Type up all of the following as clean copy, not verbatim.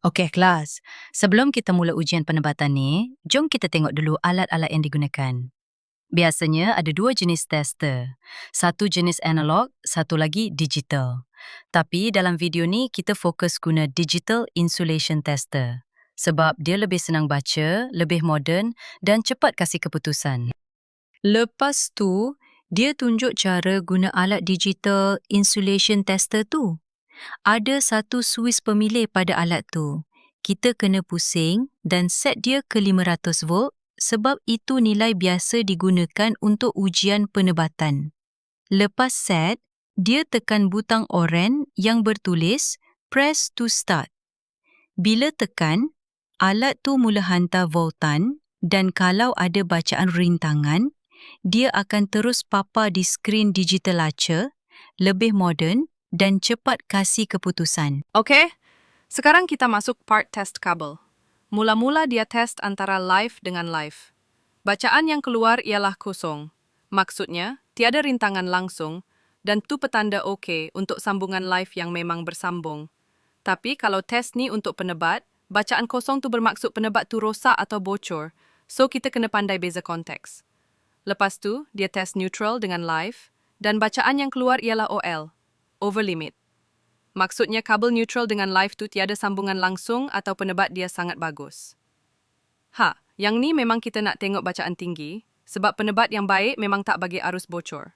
Okey kelas, sebelum kita mula ujian penebatan ni, jom kita tengok dulu alat-alat yang digunakan. Biasanya ada dua jenis tester. Satu jenis analog, satu lagi digital. Tapi dalam video ni kita fokus guna digital insulation tester. Sebab dia lebih senang baca, lebih moden dan cepat kasih keputusan. Lepas tu, dia tunjuk cara guna alat digital insulation tester tu. Ada satu suis pemilih pada alat tu. Kita kena pusing dan set dia ke 500 volt sebab itu nilai biasa digunakan untuk ujian penebatan. Lepas set, dia tekan butang oranye yang bertulis Press to Start. Bila tekan, alat tu mula hantar voltan dan kalau ada bacaan rintangan, dia akan terus papar di skrin digital laca, lebih moden dan cepat kasih keputusan. Okey, sekarang kita masuk part test kabel. Mula-mula dia test antara live dengan live. Bacaan yang keluar ialah kosong. Maksudnya, tiada rintangan langsung dan tu petanda okey untuk sambungan live yang memang bersambung. Tapi kalau test ni untuk penebat, bacaan kosong tu bermaksud penebat tu rosak atau bocor. So kita kena pandai beza konteks. Lepas tu, dia test neutral dengan live dan bacaan yang keluar ialah OL, over limit. Maksudnya kabel neutral dengan live tu tiada sambungan langsung atau penebat dia sangat bagus. Yang ni memang kita nak tengok bacaan tinggi sebab penebat yang baik memang tak bagi arus bocor.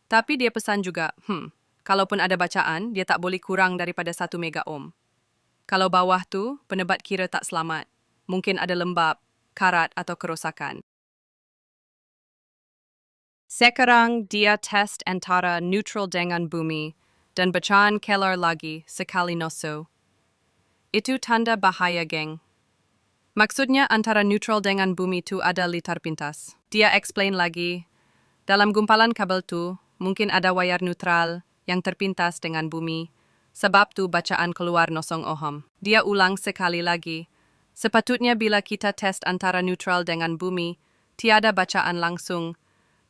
Tapi dia pesan juga, kalaupun ada bacaan, dia tak boleh kurang daripada 1 mega ohm. Kalau bawah tu, penebat kira tak selamat. Mungkin ada lembab, karat atau kerosakan. Sekarang dia test antara neutral dengan bumi dan bacaan keluar lagi sekali noso. Itu tanda bahaya, geng. Maksudnya antara neutral dengan bumi tu ada litar pintas. Dia explain lagi, dalam gumpalan kabel tu mungkin ada wayar neutral yang terpintas dengan bumi, sebab tu bacaan keluar 0 ohm. Dia ulang sekali lagi. Sepatutnya bila kita test antara neutral dengan bumi, tiada bacaan langsung,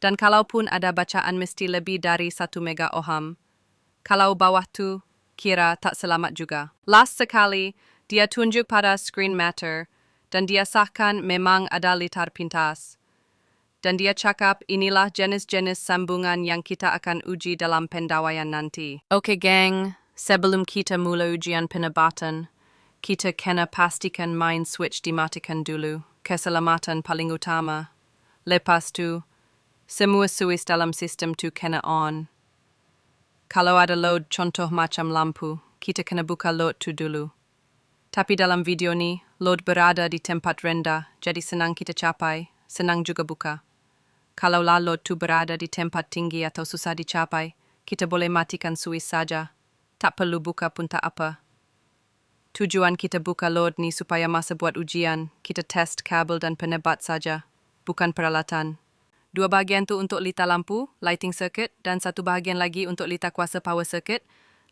dan kalaupun ada bacaan mesti lebih dari 1 mega ohm. Kalau bawah tu, kira tak selamat juga. Last sekali, dia tunjuk pada screen matter, dan dia sahkan memang ada litar pintas. Dan dia cakap inilah jenis-jenis sambungan yang kita akan uji dalam pendawaian nanti. Okey geng, sebelum kita mula ujian penebatan, kita kena pastikan main switch dimatikan dulu. Keselamatan paling utama. Lepas tu, semua suis dalam sistem tu kena on. Kalau ada load contoh macam lampu, kita kena buka load tu dulu. Tapi dalam video ni, load berada di tempat rendah, jadi senang kita capai, senang juga buka. Kalaulah load tu berada di tempat tinggi atau susah dicapai, kita boleh matikan suis saja. Tak perlu buka pun tak apa. Tujuan kita buka load ni supaya masa buat ujian, kita test kabel dan penebat saja, bukan peralatan. 2 bahagian tu untuk lita lampu, lighting circuit, dan 1 bahagian lagi untuk lita kuasa power circuit.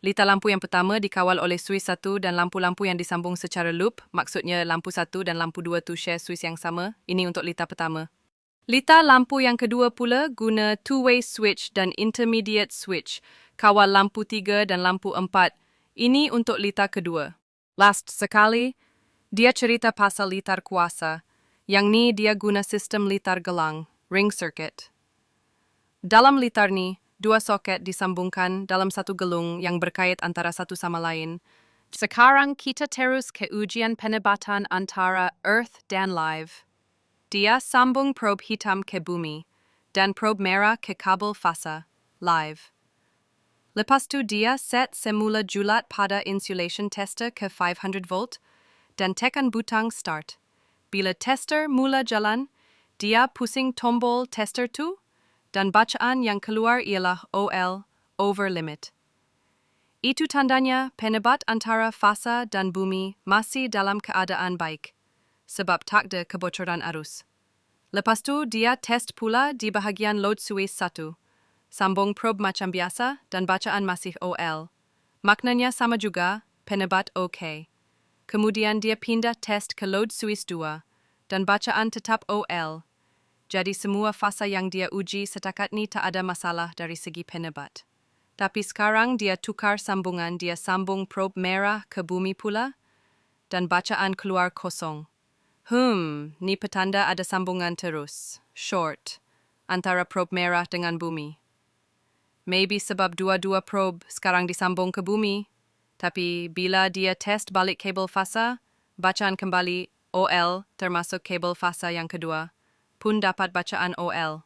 Lita lampu yang pertama dikawal oleh suis 1 dan lampu-lampu yang disambung secara loop, maksudnya lampu 1 dan lampu 2 tu share suis yang sama. Ini untuk lita pertama. Lita lampu yang kedua pula guna two-way switch dan intermediate switch, kawal lampu 3 dan lampu 4. Ini untuk lita kedua. Last sekali, dia cerita pasal litar kuasa. Yang ni dia guna sistem litar gelang, ring circuit. Dalam litar ni, 2 soket disambungkan dalam satu gelung yang berkait antara satu sama lain. Sekarang kita terus ke ujian penebatan antara Earth dan Live. Dia sambung probe hitam ke bumi dan probe merah ke kabel fasa, Live. Lepas tu dia set semula julat pada insulation tester ke 500 volt dan tekan butang start. Bila tester mula jalan, dia pusing tombol tester tu dan bacaan yang keluar ialah OL, over limit. Itu tandanya penebat antara fasa dan bumi masih dalam keadaan baik, sebab tak ada kebocoran arus. Lepas tu dia test pula di bahagian load suis 1. Sambung probe macam biasa dan bacaan masih OL. Maknanya sama juga, penebat OK. Kemudian dia pindah test ke load suis 2 dan bacaan tetap OL. Jadi semua fasa yang dia uji setakat ni tak ada masalah dari segi penebat. Tapi sekarang dia tukar sambungan, dia sambung probe merah ke bumi pula dan bacaan keluar kosong. Ni petanda ada sambungan terus, short, antara probe merah dengan bumi. Maybe sebab dua-dua probe sekarang disambung ke bumi, tapi bila dia test balik kabel fasa, bacaan kembali OL termasuk kabel fasa yang kedua, pun dapat bacaan OL.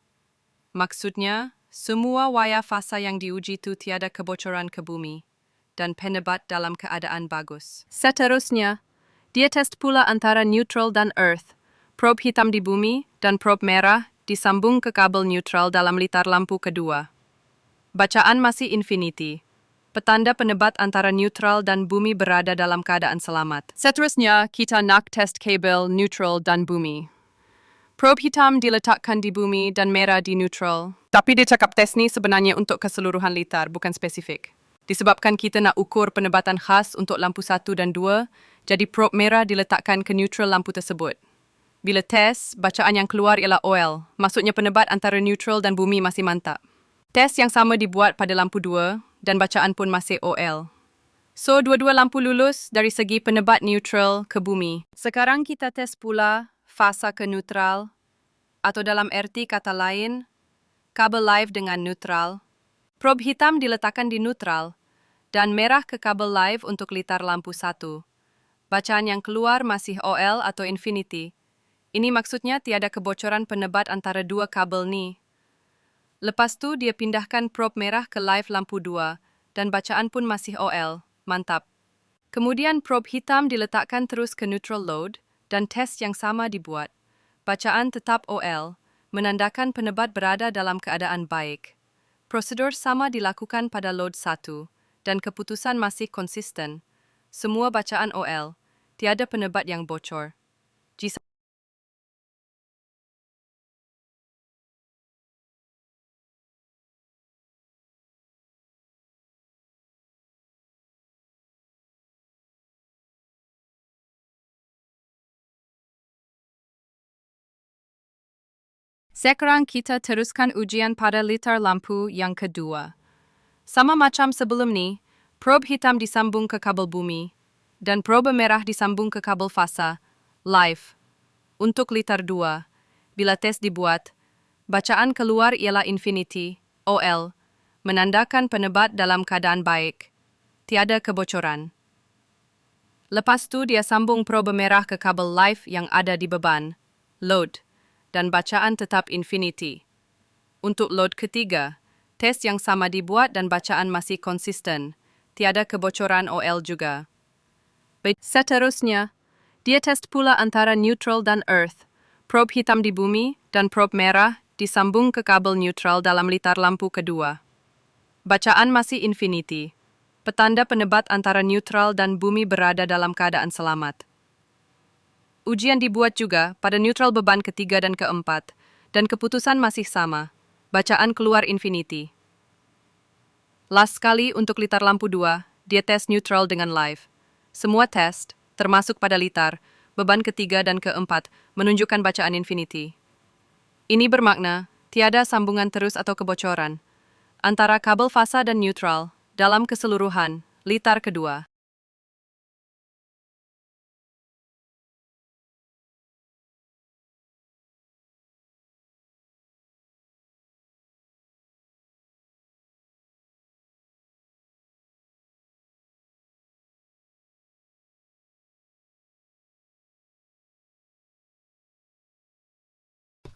Maksudnya, semua wayar fasa yang diuji itu tiada kebocoran ke bumi, dan penebat dalam keadaan bagus. Seterusnya, dia test pula antara neutral dan earth, probe hitam di bumi dan probe merah disambung ke kabel neutral dalam litar lampu kedua. Bacaan masih infinity. Petanda penebat antara neutral dan bumi berada dalam keadaan selamat. Seterusnya, kita nak test kabel neutral dan bumi. Probe hitam diletakkan di bumi dan merah di neutral. Tapi dia cakap tes ni sebenarnya untuk keseluruhan litar, bukan spesifik. Disebabkan kita nak ukur penebatan khas untuk lampu 1 dan 2, jadi probe merah diletakkan ke neutral lampu tersebut. Bila tes, bacaan yang keluar ialah OL, maksudnya penebat antara neutral dan bumi masih mantap. Tes yang sama dibuat pada lampu 2 dan bacaan pun masih OL. So, dua-dua lampu lulus dari segi penebat neutral ke bumi. Sekarang kita tes pula fasa ke neutral, atau dalam erti kata lain, kabel live dengan neutral. Probe hitam diletakkan di neutral, dan merah ke kabel live untuk litar lampu 1. Bacaan yang keluar masih OL atau infinity. Ini maksudnya tiada kebocoran penebat antara dua kabel ni. Lepas tu dia pindahkan probe merah ke live lampu 2 dan bacaan pun masih OL. Mantap. Kemudian probe hitam diletakkan terus ke neutral load dan tes yang sama dibuat. Bacaan tetap OL, menandakan penebat berada dalam keadaan baik. Prosedur sama dilakukan pada load 1 dan keputusan masih konsisten. Semua bacaan OL, tiada penebat yang bocor. Sekarang kita teruskan ujian pada litar lampu yang kedua. Sama macam sebelum ni, probe hitam disambung ke kabel bumi, dan probe merah disambung ke kabel fasa, live. Untuk litar 2, bila tes dibuat, bacaan keluar ialah infinity, OL, menandakan penebat dalam keadaan baik. Tiada kebocoran. Lepas tu dia sambung probe merah ke kabel live yang ada di beban, load, dan bacaan tetap infinity. Untuk load ketiga, tes yang sama dibuat dan bacaan masih konsisten. Tiada kebocoran OL juga. Seterusnya, dia test pula antara neutral dan earth. Probe hitam di bumi dan probe merah disambung ke kabel neutral dalam litar lampu kedua. Bacaan masih infinity. Petanda penebat antara neutral dan bumi berada dalam keadaan selamat. Ujian dibuat juga pada neutral beban ketiga dan keempat, dan keputusan masih sama. Bacaan keluar infinity. Last sekali untuk litar lampu 2, dia tes neutral dengan live. Semua test, termasuk pada litar, beban ketiga dan keempat, menunjukkan bacaan infinity. Ini bermakna, tiada sambungan terus atau kebocoran antara kabel fasa dan neutral dalam keseluruhan litar kedua.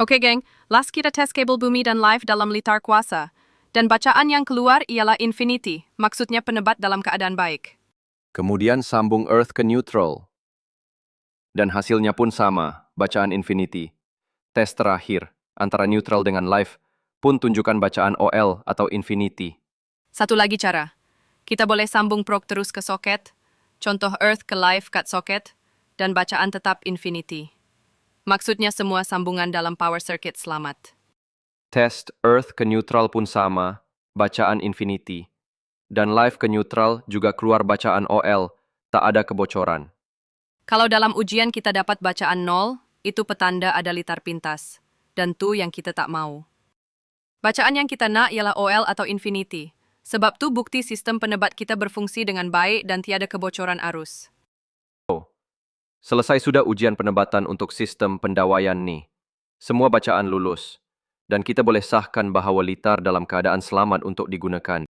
Oke geng, last kita tes kabel bumi dan live dalam litar kuasa. Dan bacaan yang keluar ialah infinity, maksudnya penebat dalam keadaan baik. Kemudian sambung earth ke neutral. Dan hasilnya pun sama, bacaan infinity. Tes terakhir, antara neutral dengan live, pun tunjukkan bacaan OL atau infinity. Satu lagi cara, kita boleh sambung probe terus ke soket, contoh earth ke live kat soket, dan bacaan tetap infinity. Maksudnya semua sambungan dalam power circuit selamat. Test earth ke neutral pun sama, bacaan infinity. Dan live ke neutral juga keluar bacaan OL, tak ada kebocoran. Kalau dalam ujian kita dapat bacaan 0, itu petanda ada litar pintas. Dan tu yang kita tak mau. Bacaan yang kita nak ialah OL atau infinity. Sebab tu bukti sistem penebat kita berfungsi dengan baik dan tiada kebocoran arus. Selesai sudah ujian penebatan untuk sistem pendawaian ni. Semua bacaan lulus. Dan kita boleh sahkan bahawa litar dalam keadaan selamat untuk digunakan.